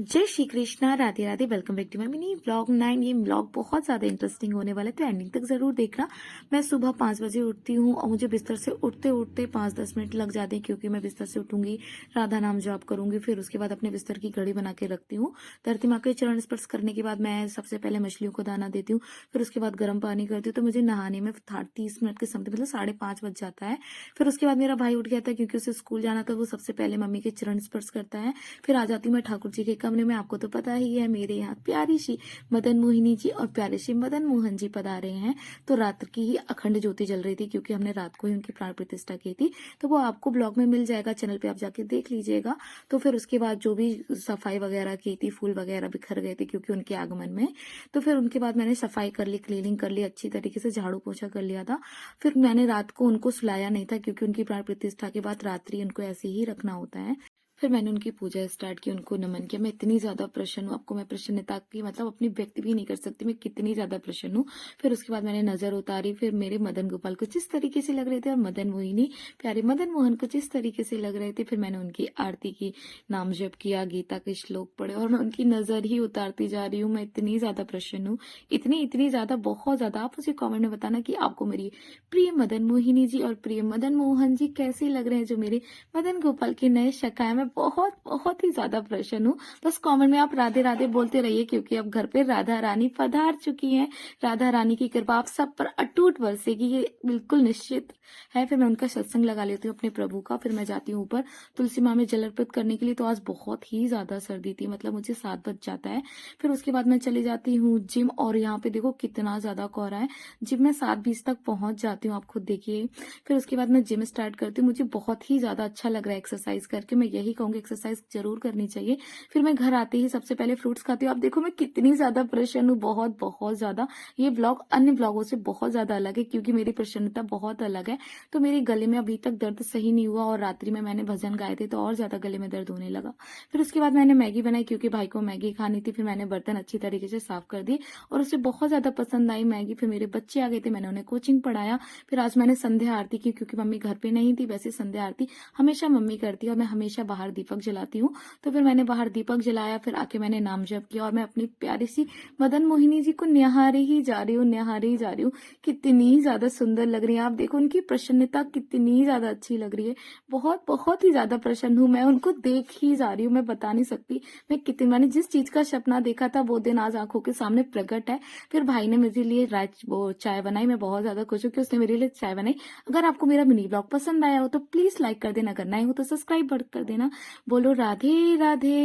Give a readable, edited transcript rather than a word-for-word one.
जय Shri Krishna, Radhe Radhe. Welcome back to my mini vlog 9। ये vlog बहुत ज़्यादा इंटरेस्टिंग होने वाला है, तो एंडिंग तक ज़रूर देखना। मैं सुबह 5 बजे उठती हूँ और मुझे बिस्तर से उठते उठते 5-10 मिनट लग जाते हैं, क्योंकि मैं बिस्तर से उठूंगी, राधा नाम जाप करूंगी, फिर उसके बाद अपने बिस्तर की घड़ी बना के रखती हूँ। धरती माँ के चरण स्पर्श करने के बाद मैं सबसे पहले मछलियों को दाना देती हूँ, फिर उसके बाद गर्म पानी करती हूँ। तो मुझे नहाने में 30 मिनट के समथिंग, मतलब 5:30 बज जाता है। फिर उसके बाद मेरा भाई उठ गया था, क्योंकि उसे स्कूल जाना था। वो सबसे पहले मम्मी के चरण स्पर्श करता है। फिर आ जाती हूँ मैं ठाकुर जी के कमरे में। आपको तो पता ही है, मेरे यहाँ प्यारी सी मदन मोहिनी जी और प्यारे से मदन मोहन जी पधारे हैं। तो रात की ही अखंड ज्योति जल रही थी, क्योंकि हमने रात को ही उनकी प्राण प्रतिष्ठा की थी। तो वो आपको ब्लॉग में मिल जाएगा, चैनल पे आप जाके देख लीजिएगा। तो फिर उसके बाद जो भी सफाई वगैरह की थी, फूल वगैरह बिखर गए थे क्योंकि उनके आगमन में। तो फिर उनके बाद मैंने सफाई कर ली, क्लीनिंग कर ली, अच्छी तरीके से झाड़ू पोछा कर लिया था। फिर मैंने रात को उनको सुलाया नहीं था, क्योंकि उनकी प्राण प्रतिष्ठा के बाद रात्रि उनको ऐसे ही रखना होता है। फिर मैंने उनकी पूजा स्टार्ट की, उनको नमन किया। मैं इतनी ज्यादा प्रसन्न हूँ, आपको मैं प्रसन्नता की मतलब अपनी व्यक्त भी नहीं कर सकती, मैं कितनी ज्यादा प्रसन्न हूँ। फिर उसके बाद मैंने नजर उतारी, फिर मेरे मदन गोपाल कुछ इस तरीके से लग रहे थे और मदन मोहिनी प्यारे मदन मोहन कुछ इस तरीके से लग रहे थे। फिर मैंने उनकी आरती की, नाम जप किया, गीता के श्लोक पढ़े, और मैं उनकी नजर ही उतारती जा रही हूँ। मैं इतनी ज्यादा प्रसन्न हूँ, इतनी इतनी ज्यादा, बहुत ज्यादा। आप मुझे कॉमेंट में बताना कि आपको मेरी प्रिय मदन मोहिनी जी और प्रिय मदन मोहन जी कैसे लग रहे हैं, जो मेरे मदन गोपाल के नए शका है। मैं बहुत बहुत ही ज्यादा प्रसन्न हूँ। बस कमेंट में आप राधे राधे बोलते रहिए, क्योंकि अब घर पे राधा रानी पधार चुकी हैं। राधा रानी की कृपा आप सब पर अटूट बरसेगी, ये बिल्कुल निश्चित है। फिर मैं उनका सत्संग लगा लेती हूँ अपने प्रभु का। फिर मैं जाती हूँ ऊपर तुलसी माँ में जल अर्पित करने के लिए। तो आज बहुत ही ज्यादा सर्दी थी, मतलब मुझे 7 बज जाता है। फिर उसके बाद मैं चली जाती हूँ जिम, और यहाँ पे देखो कितना ज्यादा कोहरा है। जिम में 7:20 तक पहुंच जाती हूँ, आप खुद देखिए। फिर उसके बाद मैं जिम स्टार्ट करती हूँ। मुझे बहुत ही ज्यादा अच्छा लग रहा है एक्सरसाइज करके। मैं यही कहूंगी, एक्सरसाइज जरूर करनी चाहिए। फिर मैं घर आते ही सबसे पहले फ्रूट्स खाती हूँ। आप देखो मैं कितनी ज्यादा प्रसन्न हूँ, बहुत बहुत ज्यादा। ये ब्लॉग अन्य ब्लॉगों से बहुत ज्यादा अलग है, क्योंकि मेरी प्रसन्नता बहुत अलग है। तो मेरे गले में अभी तक दर्द सही नहीं हुआ, और रात्रि में मैंने भजन गाए थे तो और ज्यादा गले में दर्द होने लगा। फिर उसके बाद मैंने मैगी बनाई, क्योंकि भाई को मैगी खानी थी। फिर मैंने बर्तन अच्छी तरीके से साफ कर दिए, और उसे बहुत ज्यादा पसंद आई मैगी। फिर मेरे बच्चे आ गए थे, मैंने उन्हें कोचिंग पढ़ाया। फिर आज मैंने संध्या आरती की, क्योंकि मम्मी घर पे नहीं थी। वैसे संध्या आरती हमेशा मम्मी करती है, और मैं हमेशा बाहर दीपक जलाती हूँ। तो फिर मैंने बाहर दीपक जलाया, फिर आके मैंने नाम जप किया, और मैं अपनी प्यारी सी मदन मोहिनी जी को निहारी ही जा रही हूँ, निहारी ही जा रही हूँ। कितनी ज्यादा सुंदर लग रही है, आप देखो उनकी प्रसन्नता कितनी ज्यादा अच्छी लग रही है। बहुत बहुत ही ज्यादा प्रसन्न हूँ मैं, उनको देख ही जा रही हूँ। मैं बता नहीं सकती मैं कितनी, मैंने जिस चीज का सपना देखा था वो दिन आज आंखों के सामने प्रकट है। फिर भाई ने मेरे लिए वो चाय बनाई। मैं बहुत ज्यादा खुश हूँ कि उसने मेरे लिए चाय बनाई। अगर आपको मेरा मिनी ब्लॉग पसंद आया हो तो प्लीज लाइक कर देना, अगर नए हो तो सब्सक्राइब कर देना। बोलो राधे राधे।